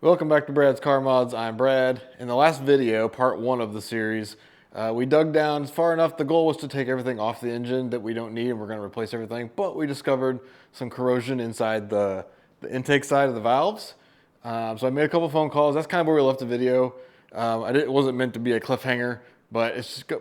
Welcome back to Brad's Car Mods. I'm Brad. In the last video, part one of the series, we dug down far enough. The goal was to take everything off the engine that we don't need and we're going to replace everything, but we discovered some corrosion inside the intake side of the valves. So I made a couple phone calls. That's kind of where we left the video. It wasn't meant to be a cliffhanger, but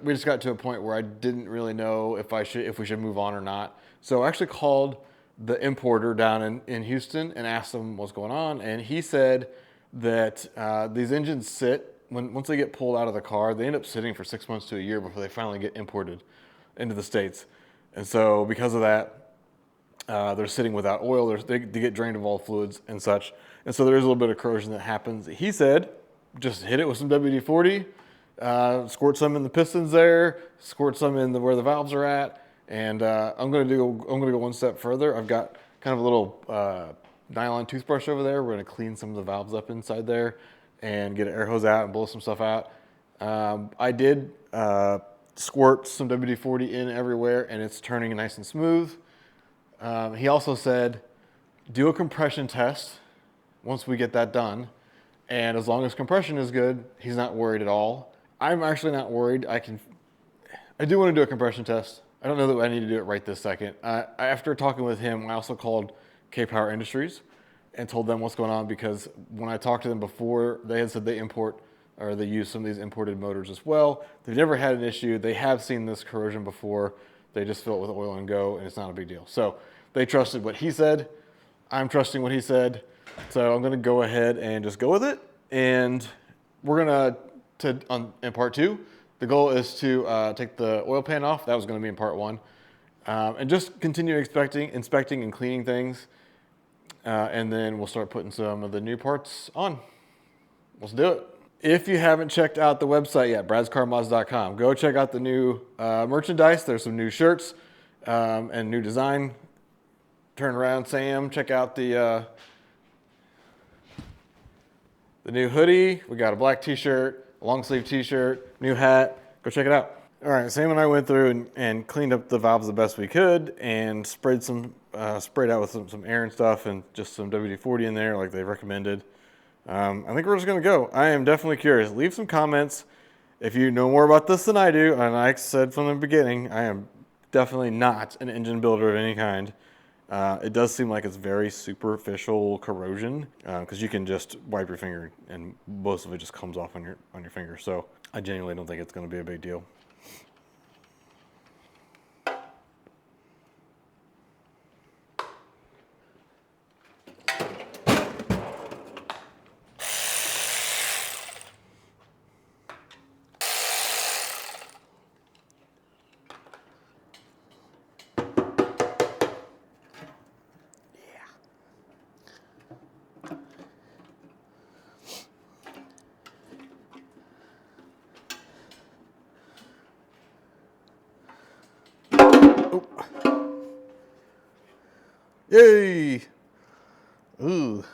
we just got to a point where I didn't really know if we should move on or not. So I actually called the importer down in Houston and asked him what's going on, and he said that these engines sit, once they get pulled out of the car, they end up sitting for 6 months to a year before they finally get imported into the States. And so because of that, they're sitting without oil, they get drained of all fluids and such. And so there is a little bit of corrosion that happens. He said, just hit it with some WD-40, squirt some in the pistons there, squirt some in where the valves are at, and I'm gonna go one step further. I've got kind of a little nylon toothbrush over there. We're gonna clean some of the valves up inside there and get an air hose out and blow some stuff out. I did squirt some WD-40 in everywhere and it's turning nice and smooth. He also said, do a compression test once we get that done. And as long as compression is good, he's not worried at all. I'm actually not worried. I do want to do a compression test. I don't know that I need to do it right this second. After talking with him, I also called K-Power Industries and told them what's going on, because when I talked to them before, they had said they use some of these imported motors as well. They've never had an issue. They have seen this corrosion before. They just fill it with oil and go, and it's not a big deal. So they trusted what he said. I'm trusting what he said. So I'm gonna go ahead and just go with it. And we're in part two, the goal is to take the oil pan off. That was gonna be in part one. And just continue inspecting and cleaning things. And then we'll start putting some of the new parts on. Let's do it. If you haven't checked out the website yet, bradscarmods.com, go check out the new merchandise. There's some new shirts and new design. Turn around, Sam. Check out the new hoodie. We got a black t-shirt, a long sleeve t-shirt, new hat. Go check it out. All right, Sam and I went through and cleaned up the valves the best we could and sprayed out with some air and stuff and just some WD-40 in there like they recommended. I think we're just gonna go. I am definitely curious. Leave some comments if you know more about this than I do. And like I said from the beginning, I am definitely not an engine builder of any kind. It does seem like it's very superficial corrosion because you can just wipe your finger and most of it just comes off on your finger. So I genuinely don't think it's going to be a big deal. Yay! Ooh.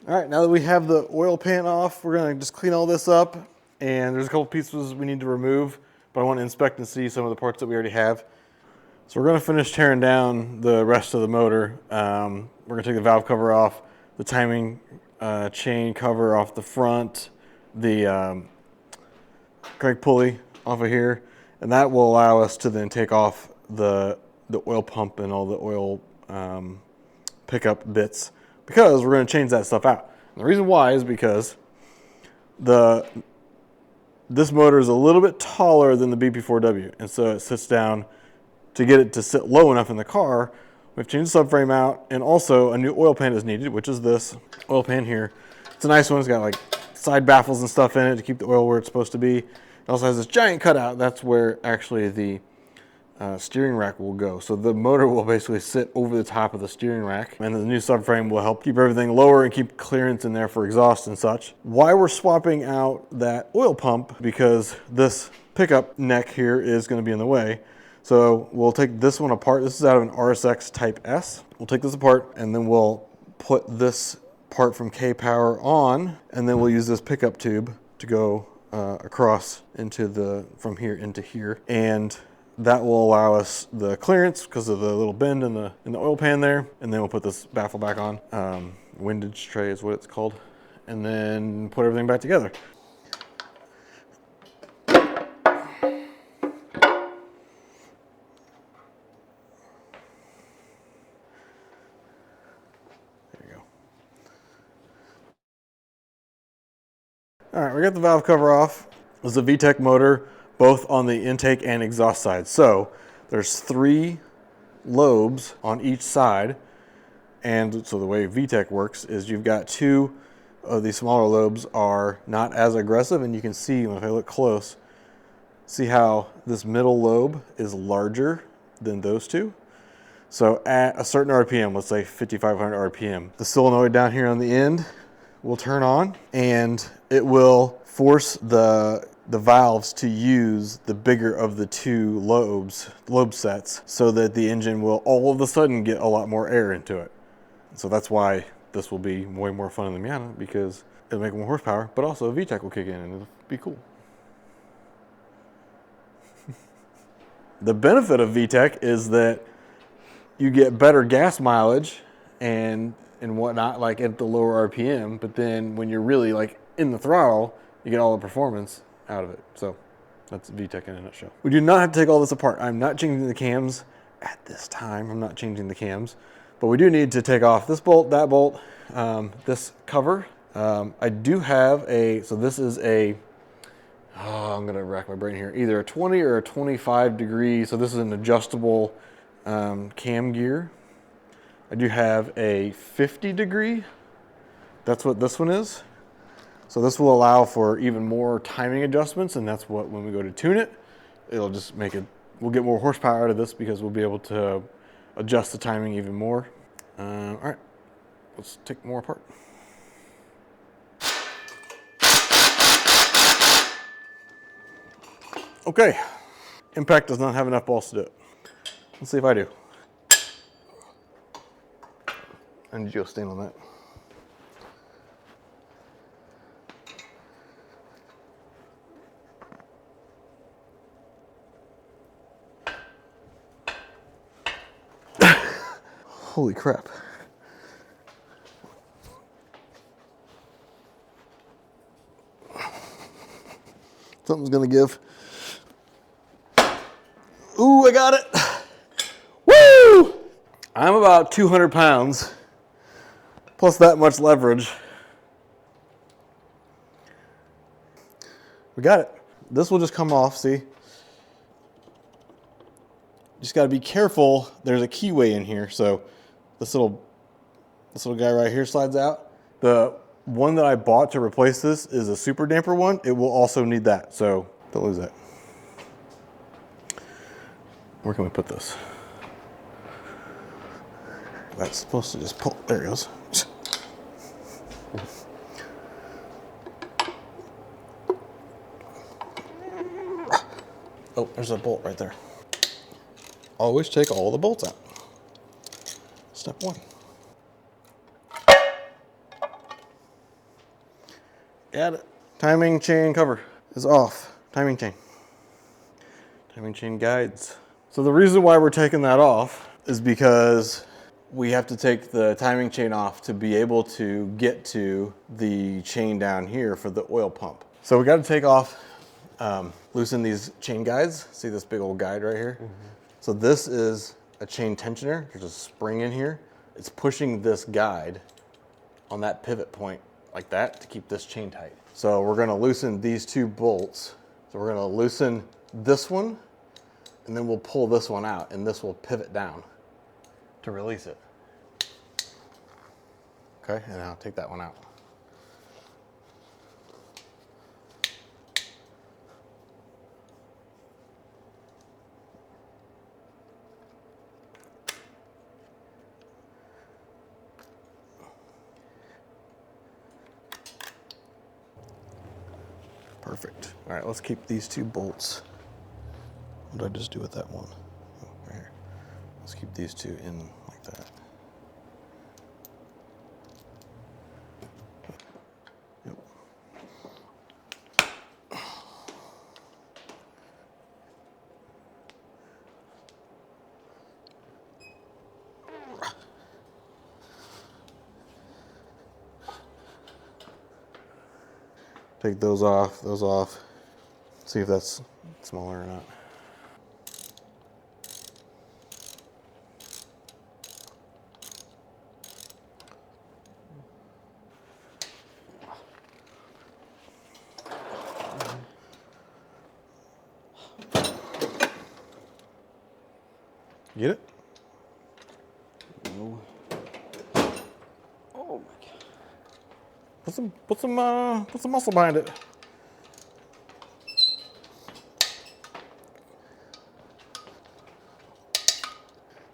All right, now that we have the oil pan off, we're gonna just clean all this up. And there's a couple pieces we need to remove, but I want to inspect and see some of the parts that we already have. So we're gonna finish tearing down the rest of the motor. We're gonna take the valve cover off, the timing chain cover off the front, the crank pulley off of here, and that will allow us to then take off the oil pump and all the oil pickup bits, because we're going to change that stuff out. And the reason why is because this motor is a little bit taller than the BP4W, and so it sits down. To get it to sit low enough in the car, we've changed the subframe out, and also a new oil pan is needed, which is this oil pan here. It's a nice one. It's got like side baffles and stuff in it to keep the oil where it's supposed to be. It also has this giant cutout. That's where actually the steering rack will go. So the motor will basically sit over the top of the steering rack, and the new subframe will help keep everything lower and keep clearance in there for exhaust and such. Why we're swapping out that oil pump, because this pickup neck here is going to be in the way. So we'll take this one apart. This is out of an RSX Type S. We'll take this apart and then we'll put this part from K-Power on, and then we'll use this pickup tube to go across from here into here. And that will allow us the clearance because of the little bend in the oil pan there. And then we'll put this baffle back on. Windage tray is what it's called. and then put everything back together. All right, we got the valve cover off. This is a VTEC motor, both on the intake and exhaust side. So there's 3 lobes on each side. And so the way VTEC works is you've got 2 of these smaller lobes are not as aggressive. And you can see, if I look close, see how this middle lobe is larger than those 2. So at a certain RPM, let's say 5,500 RPM, the solenoid down here on the end will turn on, and it will force the valves to use the bigger of the 2 lobe sets, so that the engine will all of a sudden get a lot more air into it. So that's why this will be way more fun in the Miata, because it'll make more horsepower, but also VTEC will kick in and it'll be cool. The benefit of VTEC is that you get better gas mileage and whatnot, like at the lower RPM, but then when you're really like in the throttle, you get all the performance out of it. So that's VTEC in a nutshell. We do not have to take all this apart. I'm not changing the cams at this time. I'm not changing the cams, but we do need to take off this bolt, that bolt, this cover. I do have so this is I'm gonna rack my brain here, either a 20 or a 25 degree. So this is an adjustable cam gear. I do have a 50 degree. That's what this one is. So this will allow for even more timing adjustments, and that's what, when we go to tune it, it'll just make it, we'll get more horsepower out of this because we'll be able to adjust the timing even more. All right, let's take more apart. Okay, Impact does not have enough balls to do it. Let's see if I do. I need you to stand on that. Holy crap. Something's gonna give. Ooh, I got it. Woo! I'm about 200 pounds, plus that much leverage. We got it. This will just come off, see? Just gotta be careful. There's a keyway in here, so this little guy right here slides out. The one that I bought to replace this is a super damper one. It will also need that, so don't lose that. Where can we put this? That's supposed to just pull. There it goes. Oh, there's a bolt right there. Always take all the bolts out. Step 1. Got it. Timing chain cover is off. Timing chain. Timing chain guides. So the reason why we're taking that off is because we have to take the timing chain off to be able to get to the chain down here for the oil pump. So we got to take off, loosen these chain guides. See this big old guide right here? Mm-hmm. So this is a chain tensioner. There's a spring in here. It's pushing this guide on that pivot point like that to keep this chain tight. So we're gonna loosen these 2 bolts. So we're gonna loosen this one, and then we'll pull this one out, and this will pivot down to release it. Okay, and now take that one out. Perfect. All right, let's keep these 2 bolts. What did I just do with that one? Oh, right here. Let's keep these 2 in like that. Yep. Take those off. See if that's smaller or not. Get it? No. Oh my god. Put some muscle behind it.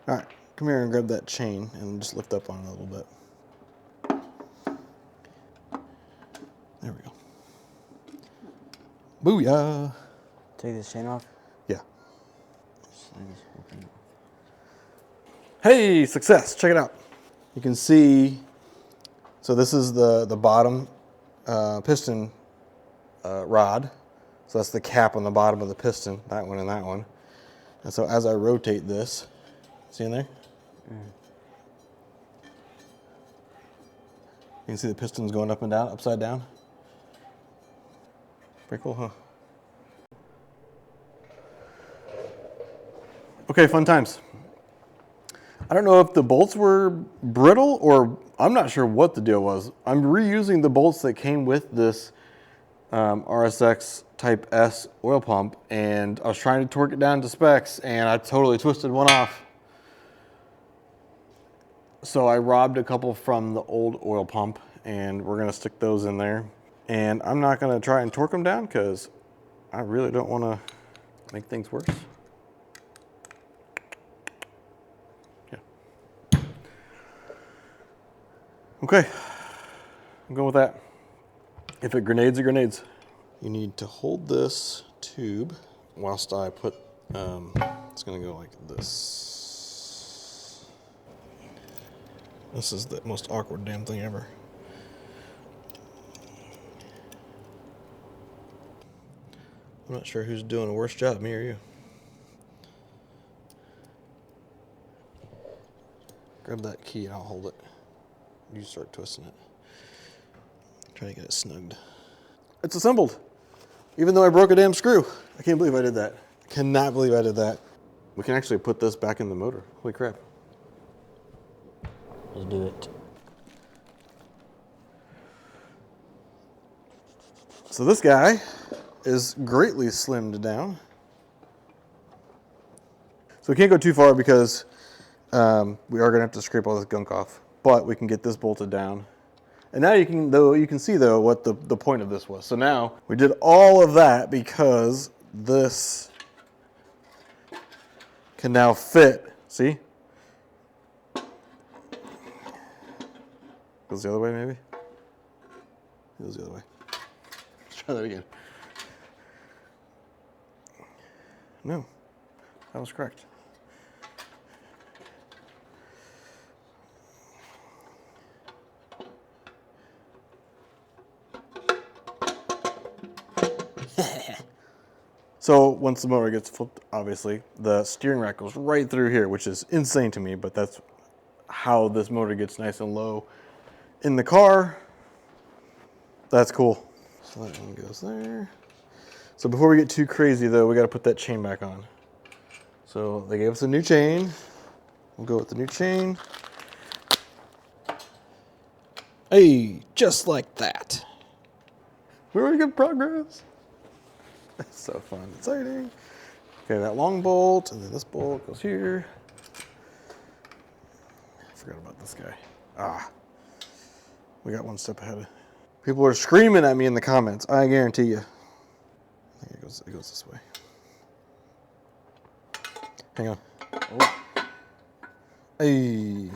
All right, come here and grab that chain and just lift up on it a little bit. There we go. Booyah! Take this chain off. Yeah. Slide this whole thing off. Hey, success! Check it out. You can see. So this is the bottom piston rod. So that's the cap on the bottom of the piston. That one and that one. And so as I rotate this, see in there? You can see the pistons going up and down, upside down. Pretty cool, huh? Okay, fun times. I don't know if the bolts were brittle or I'm not sure what the deal was. I'm reusing the bolts that came with this RSX Type S oil pump, and I was trying to torque it down to specs and I totally twisted one off. So I robbed a couple from the old oil pump and we're gonna stick those in there. And I'm not gonna try and torque them down because I really don't wanna make things worse. Yeah. Okay, I'm going with that. If it grenades, it grenades. You need to hold this tube whilst I put, it's gonna go like this. This is the most awkward damn thing ever. I'm not sure who's doing a worse job, me or you. Grab that key and I'll hold it. You start twisting it. Try to get it snugged. It's assembled. Even though I broke a damn screw. I can't believe I did that. I cannot believe I did that. We can actually put this back in the motor. Holy crap. Let's do it. So this guy is greatly slimmed down. So we can't go too far because we are gonna have to scrape all this gunk off, but we can get this bolted down. And now you can see though what the point of this was. So now we did all of that because this can now fit, see? Goes the other way maybe? Goes the other way. Let's try that again. No, that was correct. So once the motor gets flipped, obviously, the steering rack goes right through here, which is insane to me, but that's how this motor gets nice and low in the car. That's cool. So that one goes there. So before we get too crazy though, we gotta put that chain back on. So they gave us a new chain. We'll go with the new chain. Hey, just like that. Very good progress. That's so fun, exciting. Okay, that long bolt, and then this bolt goes here. I forgot about this guy. Ah, we got one step ahead. People are screaming at me in the comments, I guarantee you. I think it goes this way. Hang on. Oh. Hey.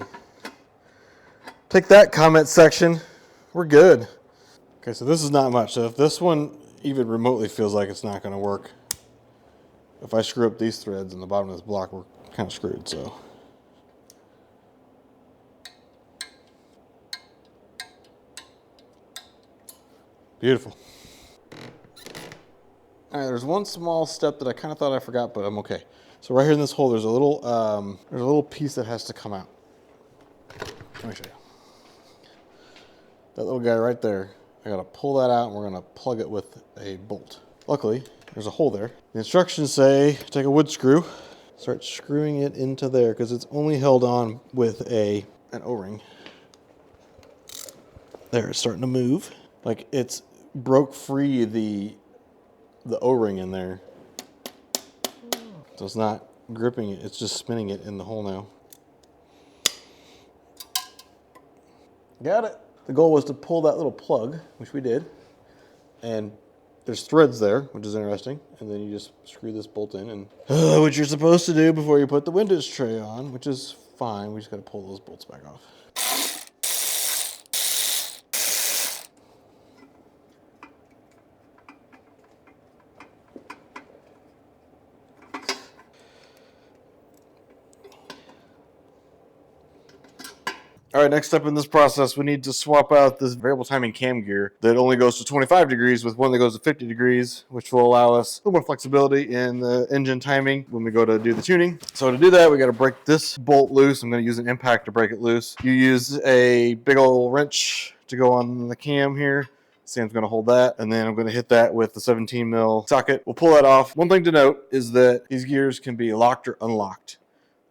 Take that, comment section. We're good. Okay, so this is not much. So if this one even remotely feels like it's not going to work, if I screw up these threads in the bottom of this block, we're kind of screwed, so. Beautiful. All right, there's one small step that I kind of thought I forgot, but I'm okay. So right here in this hole, there's a little piece that has to come out. Let me show you. That little guy right there I gotta pull that out and we're gonna plug it with a bolt. Luckily, there's a hole there. The instructions say take a wood screw, start screwing it into there because it's only held on with an O-ring. There, it's starting to move. Like it's broke free the O-ring in there. So it's not gripping it, it's just spinning it in the hole now. Got it. The goal was to pull that little plug, which we did. And there's threads there, which is interesting. And then you just screw this bolt in and what you're supposed to do before you put the windows tray on, which is fine. We just gotta pull those bolts back off. All right, next step in this process, we need to swap out this variable timing cam gear that only goes to 25 degrees with one that goes to 50 degrees, which will allow us a little more flexibility in the engine timing when we go to do the tuning. So to do that, we got to break this bolt loose. I'm going to use an impact to break it loose. You use a big old wrench to go on the cam here. Sam's going to hold that, and then I'm going to hit that with the 17 mil socket. We'll pull that off. One thing to note is that these gears can be locked or unlocked.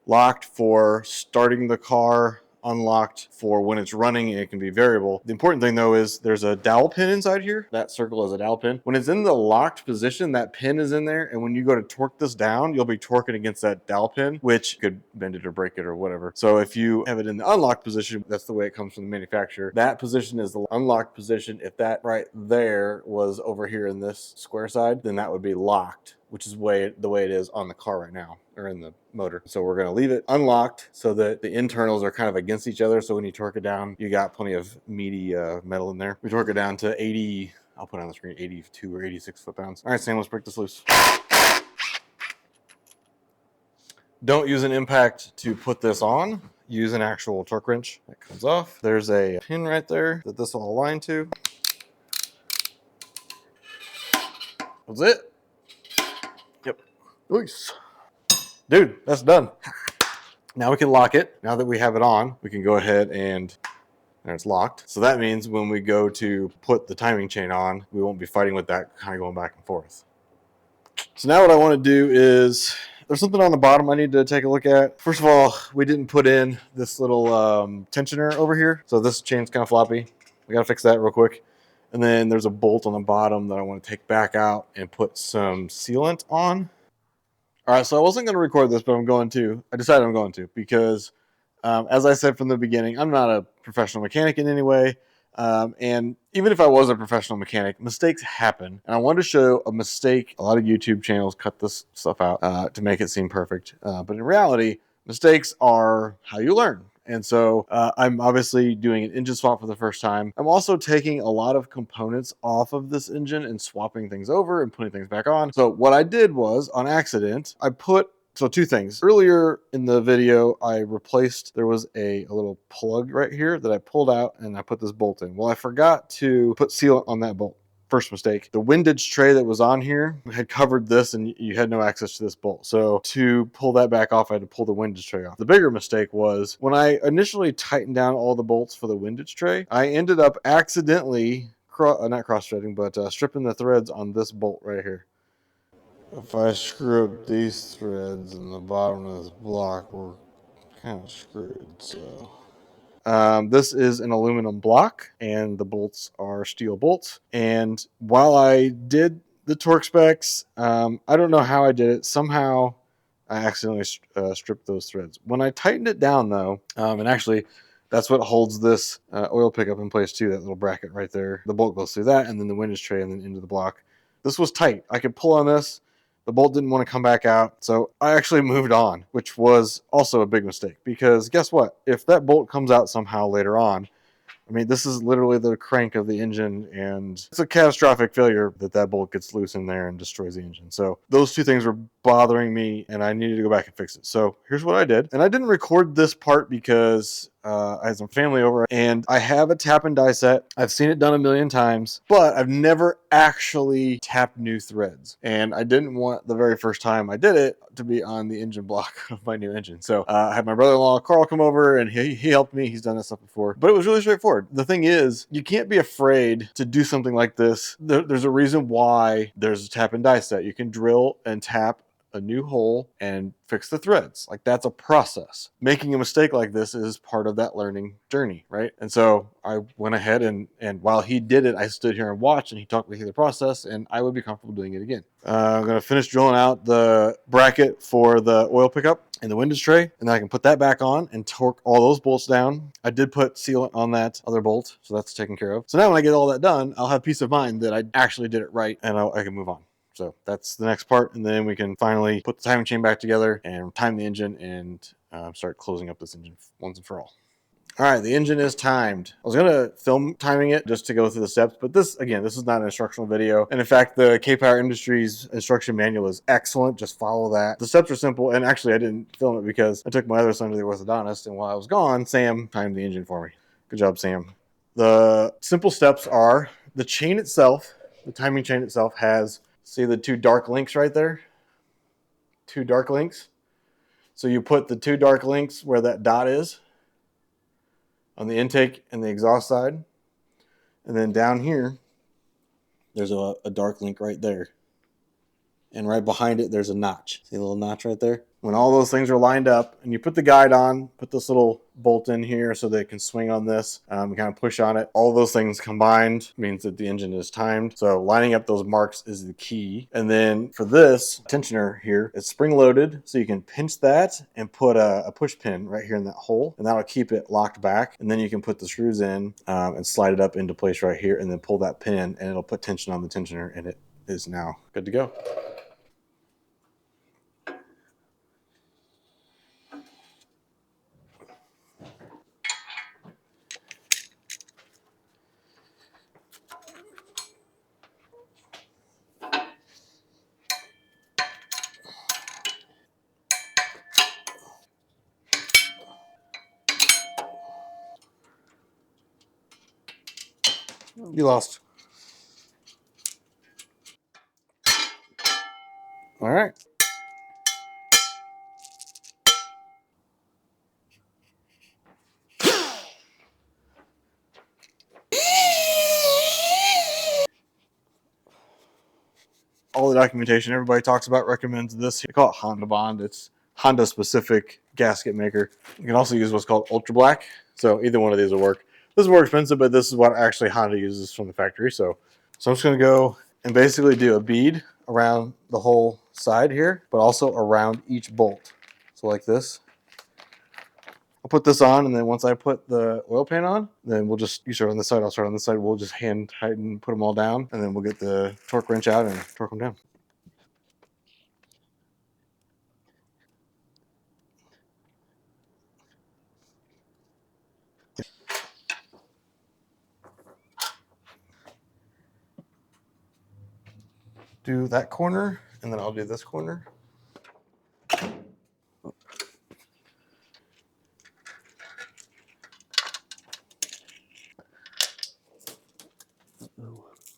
Locked for starting the car, unlocked for when it's running. It can be variable. The important thing though is there's a dowel pin inside here. That circle is a dowel pin. When it's in the locked position, that pin is in there, and when you go to torque this down, you'll be torquing against that dowel pin, which could bend it or break it or whatever. So if you have it in the unlocked position, that's the way it comes from the manufacturer. That position is the unlocked position. If that right there was over here in this square side, then that would be locked, which is the way it is on the car right now, or in the motor. So we're gonna leave it unlocked so that the internals are kind of against each other. So when you torque it down, you got plenty of meaty metal in there. We torque it down to 80, I'll put it on the screen, 82 or 86 foot-pounds. All right, Sam, let's break this loose. Don't use an impact to put this on. Use an actual torque wrench. That comes off. There's a pin right there that this will align to. That's it. Yep. Nice. Dude, that's done. Now we can lock it. Now that we have it on, we can go ahead and there, it's locked. So that means when we go to put the timing chain on, we won't be fighting with that kind of going back and forth. So now what I want to do is, there's something on the bottom I need to take a look at. First of all, we didn't put in this little tensioner over here. So this chain's kind of floppy. We got to fix that real quick. And then there's a bolt on the bottom that I want to take back out and put some sealant on. All right, so I wasn't going to record this, but I'm going to. I decided I'm going to because, as I said from the beginning, I'm not a professional mechanic in any way. And even if I was a professional mechanic, mistakes happen. And I wanted to show a mistake. A lot of YouTube channels cut this stuff out to make it seem perfect. But in reality, mistakes are how you learn. And so I'm obviously doing an engine swap for the first time. I'm also taking a lot of components off of this engine and swapping things over and putting things back on. So what I did was, on accident, so two things. Earlier in the video, I replaced, there was a little plug right here that I pulled out and I put this bolt in. Well, I forgot to put sealant on that bolt. First mistake. The windage tray that was on here had covered this and you had no access to this bolt. So to pull that back off, I had to pull the windage tray off. The bigger mistake was when I initially tightened down all the bolts for the windage tray, I ended up accidentally, not cross-threading, but stripping the threads on this bolt right here. If I screw up these threads in the bottom of this block, we're kind of screwed, so... this is an aluminum block and the bolts are steel bolts. And while I did the torque specs, I don't know how I did it. Somehow I accidentally stripped those threads. When I tightened it down though, and actually that's what holds this oil pickup in place too, that little bracket right there. The bolt goes through that and then the windage tray and then into the block. This was tight. I could pull on this. The bolt didn't want to come back out, so I actually moved on, which was also a big mistake because guess what? If that bolt comes out somehow later on, I mean, this is literally the crank of the engine, and it's a catastrophic failure that bolt gets loose in there and destroys the engine. So those two things were bothering me, and I needed to go back and fix it. So here's what I did. And I didn't record this part because I had some family over, and I have a tap and die set. I've seen it done a million times, but I've never actually tapped new threads. And I didn't want the very first time I did it to be on the engine block of my new engine. So I had my brother-in-law, Carl, come over, and he helped me. He's done this stuff before. But it was really straightforward. The thing is, you can't be afraid to do something like this. There's a reason why there's a tap and die set. You can drill and tap a new hole and fix the threads. Like, that's a process. Making a mistake like this is part of that learning journey, right? And so I went ahead and while he did it, I stood here and watched, and he talked me through the process, and I would be comfortable doing it again. I'm going to finish drilling out the bracket for the oil pickup and the windage tray, and then I can put that back on and torque all those bolts down. I did put sealant on that other bolt, so that's taken care of. So now when I get all that done, I'll have peace of mind that I actually did it right, and I can move on. So that's the next part, and then we can finally put the timing chain back together and time the engine and start closing up this engine once and for all. All right, the engine is timed. I was going to film timing it just to go through the steps, but this is not an instructional video. And in fact, the K-Power Industries instruction manual is excellent. Just follow that. The steps are simple, and actually I didn't film it because I took my other son to the orthodontist, and while I was gone, Sam timed the engine for me. Good job, Sam. The simple steps are the chain itself, the timing chain itself has, see the two dark links right there? Two dark links. So you put the two dark links where that dot is on the intake and the exhaust side. And then down here, there's a dark link right there. And right behind it, there's a notch. See a little notch right there? When all those things are lined up and you put the guide on, put this little bolt in here so that it can swing on this, kind of push on it. All those things combined means that the engine is timed. So lining up those marks is the key. And then for this tensioner here, it's spring loaded. So you can pinch that and put a push pin right here in that hole, and that'll keep it locked back. And then you can put the screws in and slide it up into place right here, and then pull that pin, and it'll put tension on the tensioner, and it is now good to go. You lost. All right. All the documentation everybody talks about recommends this. They call it Honda Bond. It's Honda specific gasket maker. You can also use what's called Ultra Black. So either one of these will work. This is more expensive, but this is what actually Honda uses from the factory. So I'm just going to go and basically do a bead around the whole side here, but also around each bolt. So like this. I'll put this on, and then once I put the oil pan on, then we'll just, you start on this side, I'll start on this side. We'll just hand tighten, put them all down, and then we'll get the torque wrench out and torque them down. Do that corner, and then I'll do this corner. Why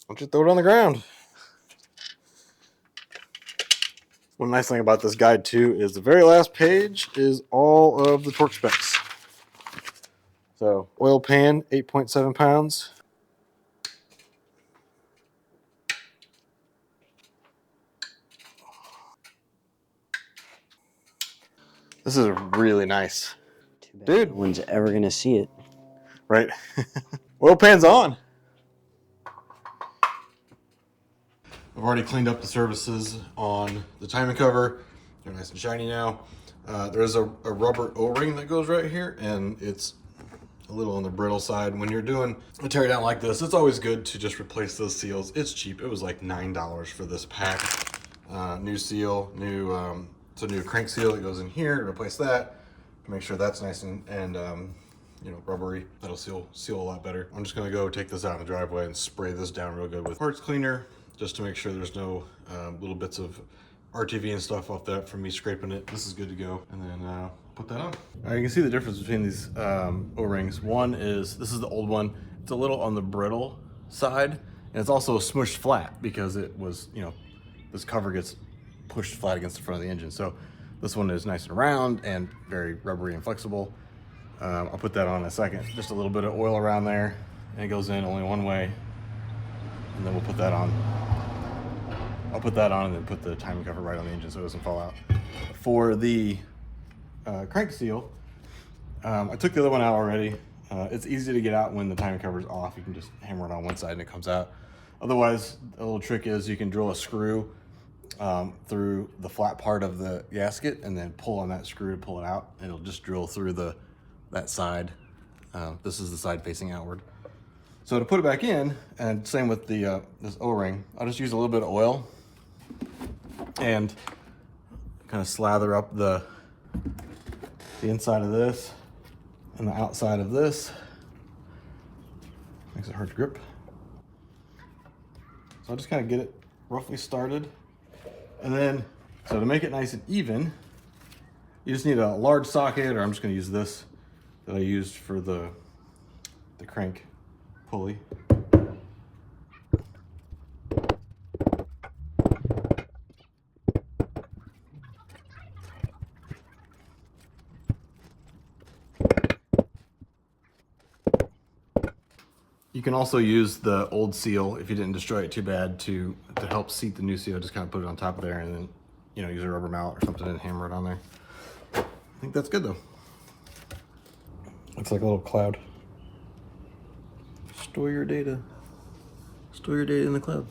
don't you throw it on the ground? One nice thing about this guide too is the very last page is all of the torque specs. So oil pan, 8.7 pounds. This is really nice. Too bad Dude. no one's ever going to see it. Right. Oil pan's on. I've already cleaned up the surfaces on the timing cover. They're nice and shiny now. There's a rubber O-ring that goes right here, and it's a little on the brittle side. When you're doing a teardown like this, it's always good to just replace those seals. It's cheap. It was like $9 for this pack. New seal, new crank seal that goes in here to replace that. Make sure that's nice and rubbery. That'll seal a lot better. I'm just gonna go take this out in the driveway and spray this down real good with parts cleaner, just to make sure there's no little bits of RTV and stuff off that from me scraping it. This is good to go. And then put that on. All right, you can see the difference between these O-rings. One is, this is the old one. It's a little on the brittle side, and it's also smushed flat because it was, you know, this cover gets pushed flat against the front of the engine. So this one is nice and round and very rubbery and flexible. I'll put that on in a second. Just a little bit of oil around there, and it goes in only one way. And then we'll put that on. I'll put that on and then put the timing cover right on the engine so it doesn't fall out. For the crank seal, I took the other one out already. It's easy to get out when the timing cover is off. You can just hammer it on one side and it comes out. Otherwise, a little trick is you can drill a screw through the flat part of the gasket and then pull on that screw to pull it out. And it'll just drill through that side. This is the side facing outward. So to put it back in, and same with the this O-ring, I'll just use a little bit of oil and kind of slather up the inside of this and the outside of this. Makes it hard to grip. So I'll just kind of get it roughly started. And then, so to make it nice and even, you just need a large socket, or I'm just going to use this that I used for the crank pulley. You can also use the old seal if you didn't destroy it too bad to help seat the new seal. Just kind of put it on top of there and then, you know, use a rubber mallet or something and hammer it on there. I think that's good though. Looks like a little cloud. Store your data. Store your data in the cloud.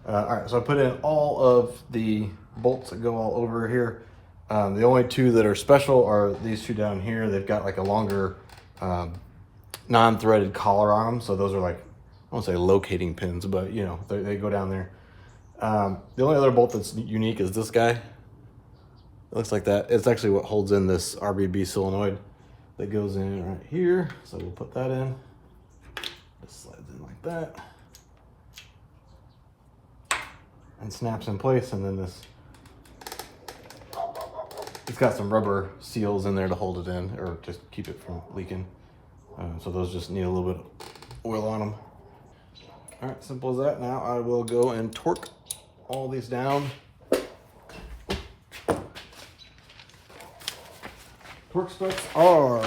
All right, so I put in all of the bolts that go all over here. The only two that are special are these two down here. They've got like a longer non-threaded collar on them. So those are like, I won't say locating pins, but you know, they go down there. The only other bolt that's unique is this guy. It looks like that. It's actually what holds in this RBB solenoid that goes in right here. So we'll put that in. Just slides in like that. And snaps in place, and then this, it's got some rubber seals in there to hold it in, or just keep it from leaking. So those just need a little bit of oil on them. All right, simple as that. Now I will go and torque all these down. Torque specs are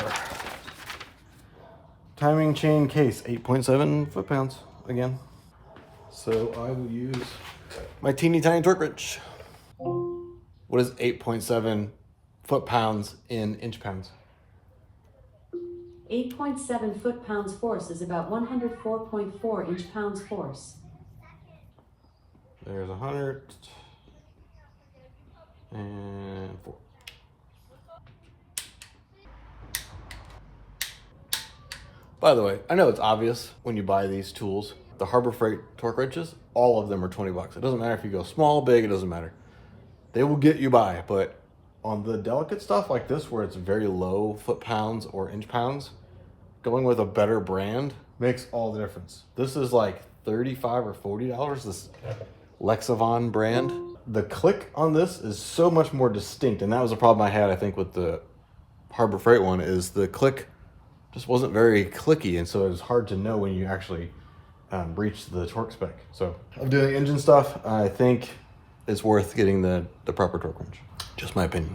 timing chain case, 8.7 foot-pounds again. So I will use my teeny tiny torque wrench. What is 8.7 foot-pounds in inch-pounds? 8.7 foot-pounds force is about 104.4 inch-pounds force. There's 104. By the way, I know it's obvious when you buy these tools. The Harbor Freight torque wrenches, all of them are 20 bucks. It doesn't matter if you go small, big, it doesn't matter. They will get you by, but on the delicate stuff like this, where it's very low foot-pounds or inch-pounds, going with a better brand makes all the difference. This is like $35 or $40, this Lexavon brand. The click on this is so much more distinct, and that was a problem I had, I think, with the Harbor Freight one, is the click just wasn't very clicky, and so it was hard to know when you actually reach the torque spec. So I'm doing engine stuff. I think it's worth getting the proper torque wrench. Just my opinion.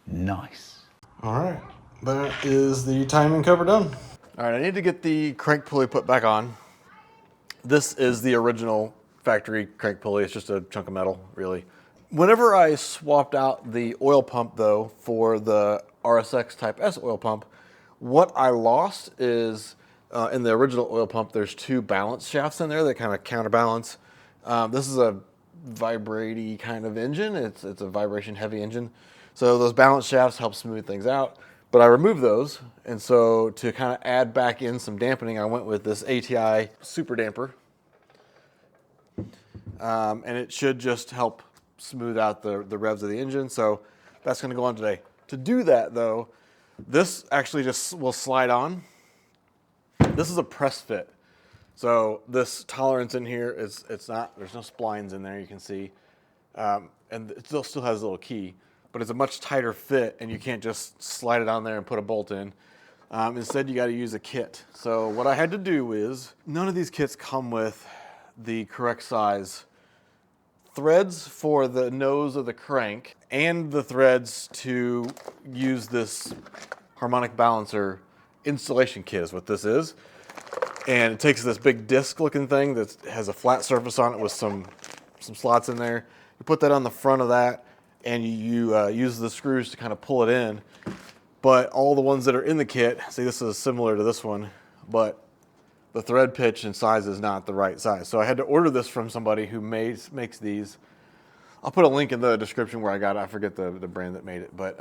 Nice. All right, that is the timing cover done. All right, I need to get the crank pulley put back on. This is the original factory crank pulley. It's just a chunk of metal, really. Whenever I swapped out the oil pump, though, for the RSX Type S oil pump, what I lost is, in the original oil pump, there's two balance shafts in there that kind of counterbalance. This is a vibrate-y kind of engine. It's a vibration-heavy engine. So those balance shafts help smooth things out. But I removed those, and so to kind of add back in some dampening, I went with this ATI super damper. and it should just help smooth out the revs of the engine. So that's going to go on today. To do that though, this actually just will slide on. This is a press fit. So this tolerance in here there's no splines in there, you can see. And it still has a little key, but it's a much tighter fit and you can't just slide it on there and put a bolt in. Instead, you got to use a kit. So what I had to do is, none of these kits come with the correct size threads for the nose of the crank and the threads to use this harmonic balancer installation kit is what this is. And it takes this big disc looking thing that has a flat surface on it with some slots in there. You put that on the front of that and you use the screws to kind of pull it in. But all the ones that are in the kit, see, this is similar to this one, but the thread pitch and size is not the right size. So I had to order this from somebody who makes these. I'll put a link in the description where I got it. I forget the brand that made it, but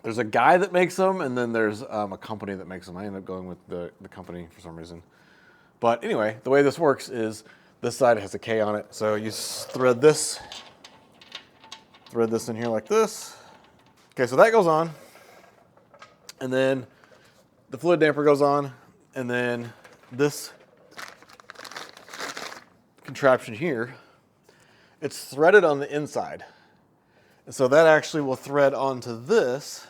there's a guy that makes them, and then there's a company that makes them. I ended up going with the company for some reason. But anyway, the way this works is this side has a K on it. So you thread this in here like this. Okay, so that goes on. And then the fluid damper goes on, and then this contraption here, it's threaded on the inside. And so that actually will thread onto this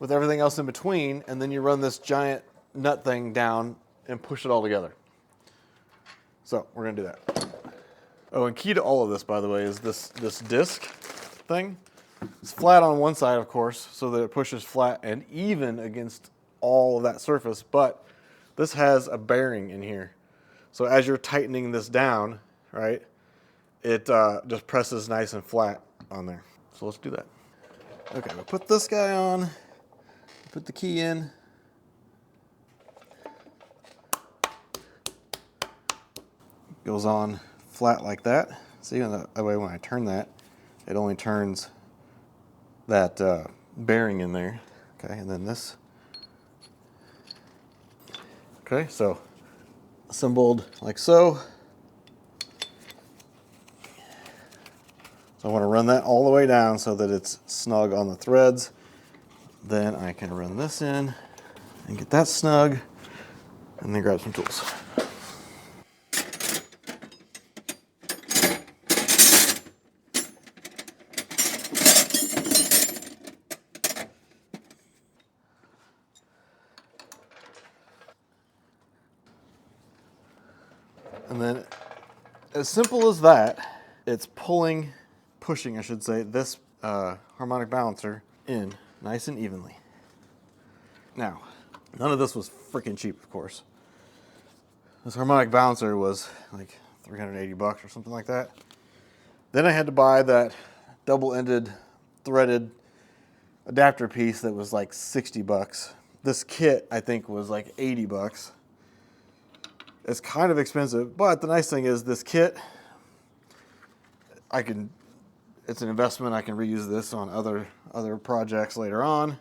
with everything else in between, and then you run this giant nut thing down and push it all together. So we're gonna do that. Oh, and key to all of this, by the way, is this disc thing. It's flat on one side, of course, so that it pushes flat and even against all of that surface, but this has a bearing in here. So as you're tightening this down, right, it just presses nice and flat on there. So let's do that. Okay, we'll put this guy on, put the key in. Goes on flat like that. See, that way when I turn that, it only turns that bearing in there. Okay, and then this. Okay, so assembled like so. So I want to run that all the way down so that it's snug on the threads. Then I can run this in and get that snug, and then grab some tools. And then, as simple as that, it's pushing, I should say, this harmonic balancer in nice and evenly. Now, none of this was freaking cheap, of course. This harmonic balancer was like $380 or something like that. Then I had to buy that double-ended threaded adapter piece that was like $60. This kit, I think, was like $80. It's kind of expensive, but the nice thing is this kit, it's an investment. I can reuse this on other projects later on.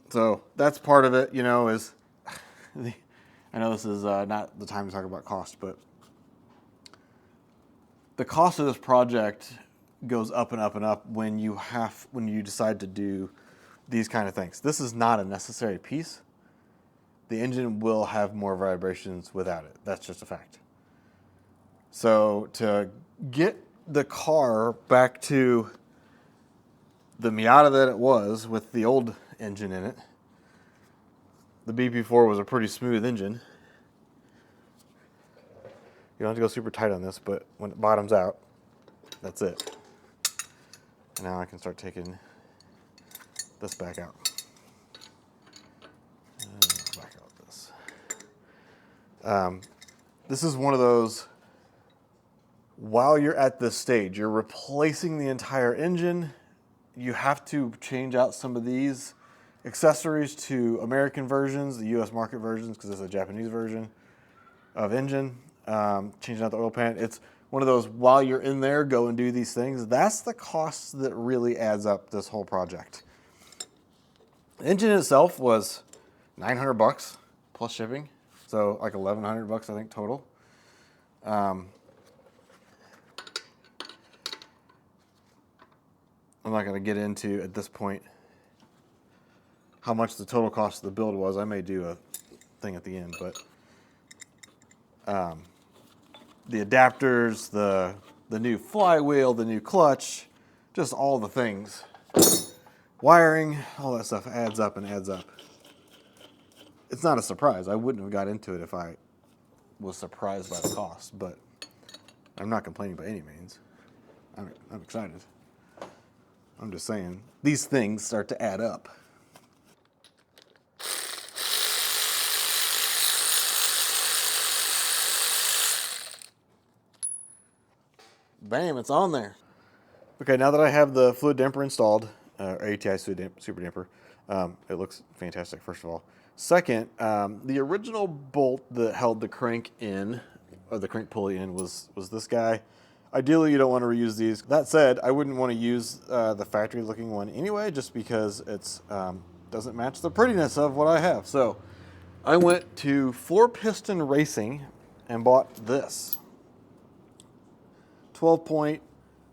So that's part of it, you know, is, I know this is not the time to talk about cost, but the cost of this project goes up and up and up when you decide to do these kind of things. This is not a necessary piece. The engine will have more vibrations without it. That's just a fact. So to get the car back to the Miata that it was with the old engine in it, the BP4 was a pretty smooth engine. You don't have to go super tight on this, but when it bottoms out, that's it. And now I can start taking this back out. This is one of those, while you're at this stage, you're replacing the entire engine. You have to change out some of these accessories to American versions, the US market versions, because it's a Japanese version of engine. Changing out the oil pan. It's one of those, while you're in there, go and do these things. That's the cost that really adds up this whole project. The engine itself was $900 plus shipping. So like 1,100 bucks, I think, total. I'm not going to get into at this point how much the total cost of the build was. I may do a thing at the end, but the adapters, the new flywheel, the new clutch, just all the things. Wiring, all that stuff adds up and adds up. It's not a surprise. I wouldn't have got into it if I was surprised by the cost, but I'm not complaining by any means. I'm excited. I'm just saying, these things start to add up. Bam, it's on there. Okay, now that I have the fluid damper installed, ATI Super Damper, it looks fantastic, first of all. Second, the original bolt that held the crank in, or the crank pulley in, was this guy. Ideally, you don't want to reuse these. That said, I wouldn't want to use the factory-looking one anyway, just because it's doesn't match the prettiness of what I have. So I went to 4-Piston Racing and bought this 12-point,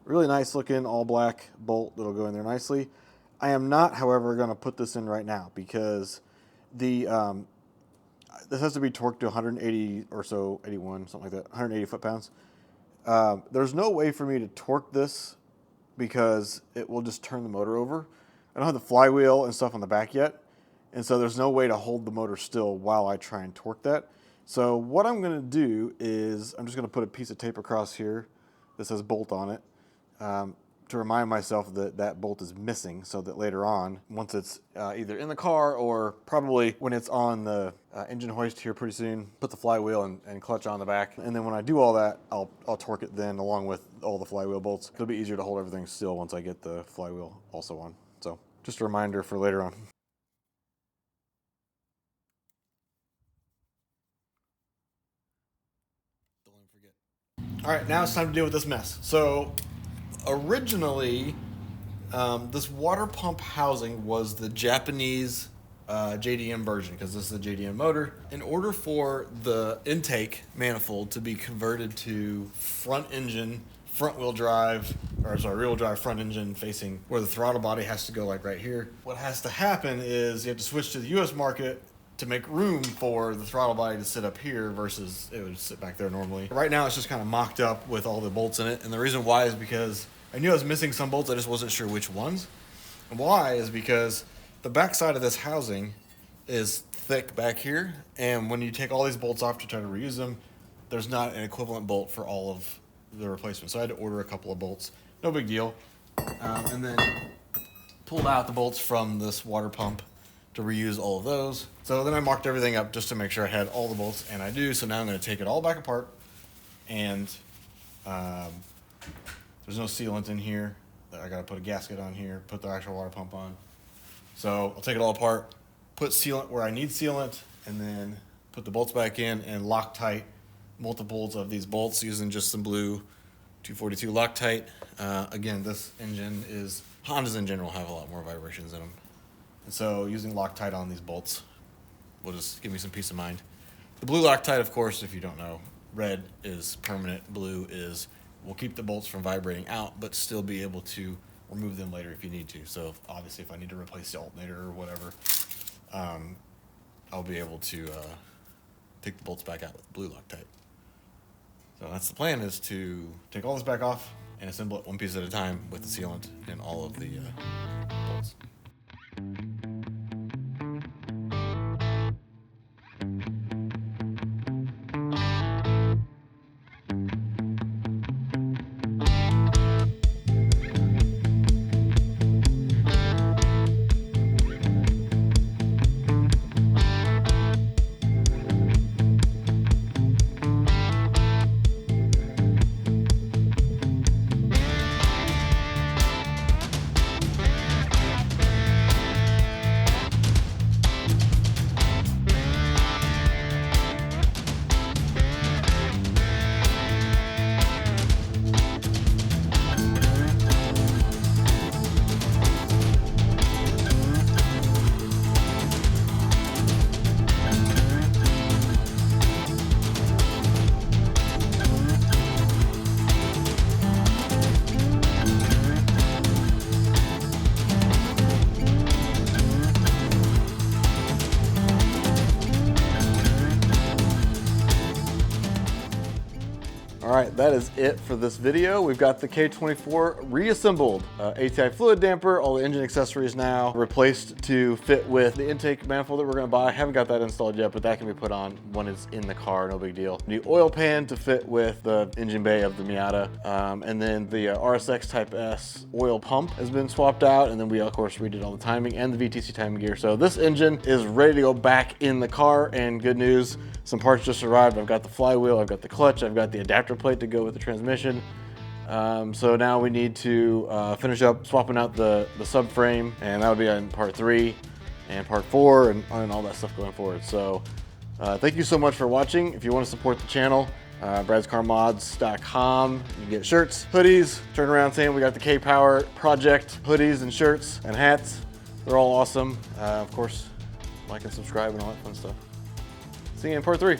really nice looking all black bolt that'll go in there nicely. I am not, however, going to put this in right now because the this has to be torqued to 180 or so, 81, something like that, 180 foot-pounds. There's no way for me to torque this because it will just turn the motor over. I don't have the flywheel and stuff on the back yet, and so there's no way to hold the motor still while I try and torque that. So what I'm going to do is I'm just going to put a piece of tape across here that says bolt on it to remind myself that that bolt is missing, so that later on, once it's either in the car or probably when it's on the engine hoist here pretty soon, put the flywheel and clutch on the back. And then when I do all that, I'll torque it then along with all the flywheel bolts. It'll be easier to hold everything still once I get the flywheel also on. So just a reminder for later on. Don't let me forget. All right, now it's time to deal with this mess. So originally, this water pump housing was the Japanese JDM version, because this is a JDM motor. In order for the intake manifold to be converted to front engine, rear-wheel drive front engine facing where the throttle body has to go, like right here, what has to happen is you have to switch to the US market to make room for the throttle body to sit up here versus it would sit back there normally. Right now it's just kind of mocked up with all the bolts in it, and the reason why is because I knew I was missing some bolts, I just wasn't sure which ones. And why is because the back side of this housing is thick back here, and when you take all these bolts off to try to reuse them, there's not an equivalent bolt for all of the replacements. So I had to order a couple of bolts, no big deal. And then pulled out the bolts from this water pump to reuse all of those. So then I marked everything up just to make sure I had all the bolts, and I do. So now I'm going to take it all back apart, and there's no sealant in here. I got to put a gasket on here, put the actual water pump on. So I'll take it all apart, put sealant where I need sealant, and then put the bolts back in and Loctite multiples of these bolts using just some blue 242 Loctite. Again, this engine is, Honda's in general have a lot more vibrations in them. And so using Loctite on these bolts will just give me some peace of mind. The blue Loctite, of course, if you don't know, red is permanent, blue is will keep the bolts from vibrating out, but still be able to remove them later if you need to. So obviously if I need to replace the alternator or whatever, I'll be able to take the bolts back out with blue Loctite. So that's the plan, is to take all this back off and assemble it one piece at a time with the sealant and all of the bolts. right, that is it for this video. We've got the K24 reassembled. ATI fluid damper, all the engine accessories now replaced to fit with the intake manifold that we're gonna buy. I haven't got that installed yet, but that can be put on when it's in the car, no big deal. New oil pan to fit with the engine bay of the Miata. And then the RSX Type S oil pump has been swapped out. And then we, of course, redid all the timing and the VTC timing gear. So this engine is ready to go back in the car, and good news, some parts just arrived. I've got the flywheel, I've got the clutch, I've got the adapter plate to go with the transmission. So now we need to finish up swapping out the subframe, and that would be in part 3 and part 4 and all that stuff going forward. So thank you so much for watching. If you want to support the channel, bradscarmods.com. You get shirts, hoodies, turn around saying we got the K-Power Project hoodies and shirts and hats. They're all awesome. Of course, like and subscribe and all that fun stuff. See you in part 3.